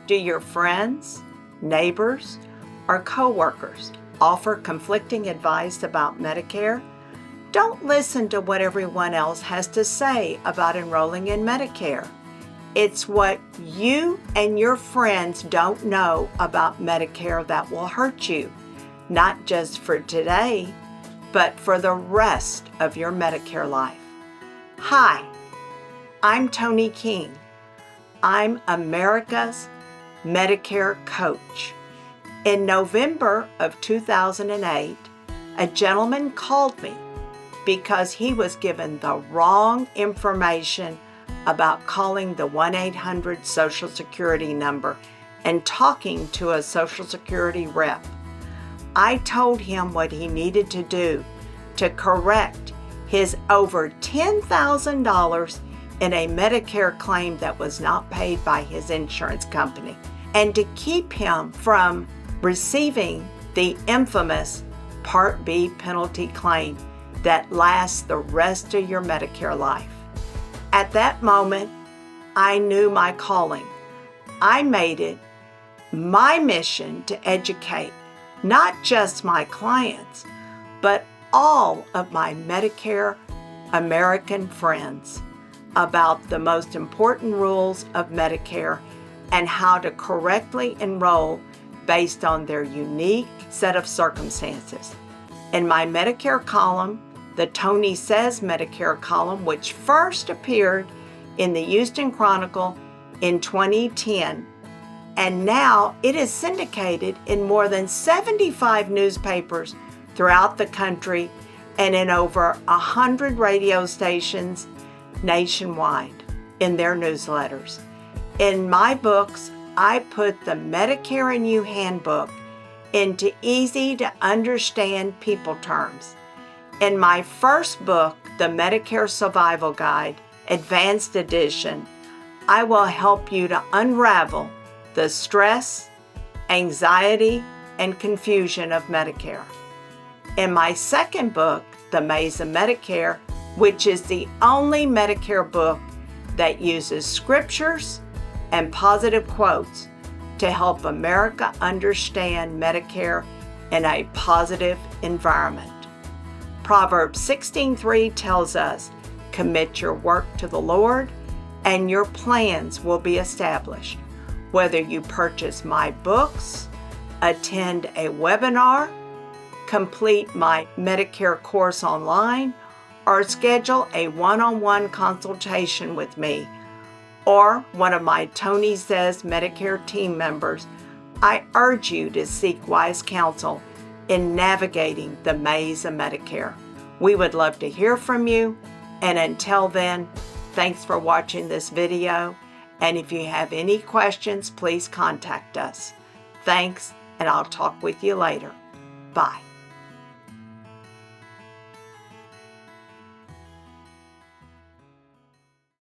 Do your friends, neighbors, or coworkers offer conflicting advice about Medicare? Don't listen to what everyone else has to say about enrolling in Medicare. It's what you and your friends don't know about Medicare that will hurt you, not just for today, but for the rest of your Medicare life. Hi, I'm Toni King. I'm America's Medicare coach. In November of 2008, a gentleman called me because he was given the wrong information about calling the 1-800 Social Security number and talking to a Social Security rep. I told him what he needed to do to correct his over $10,000 in a Medicare claim that was not paid by his insurance company, and to keep him from receiving the infamous Part B penalty claim that lasts the rest of your Medicare life. At that moment, I knew my calling. I made it my mission to educate not just my clients, but all of my Medicare American friends about the most important rules of Medicare and how to correctly enroll based on their unique set of circumstances. In my Medicare column, the Toni Says Medicare column, which first appeared in the Houston Chronicle in 2010, and now it is syndicated in more than 75 newspapers throughout the country and in over 100 radio stations nationwide in their newsletters. In my books, I put the Medicare and You Handbook into easy to understand people terms. In my first book, the Medicare Survival Guide, Advanced Edition, I will help you to unravel the stress, anxiety, and confusion of Medicare. In my second book, The Maze of Medicare, which is the only Medicare book that uses scriptures and positive quotes to help America understand Medicare in a positive environment. Proverbs 16:3 tells us, "Commit your work to the Lord, and your plans will be established." Whether you purchase my books, attend a webinar, complete my Medicare course online, or schedule a one-on-one consultation with me or one of my Toni Says Medicare team members, I urge you to seek wise counsel in navigating the maze of Medicare. We would love to hear from you, and until then, thanks for watching this video, and if you have any questions, please contact us. Thanks, and I'll talk with you later. Bye.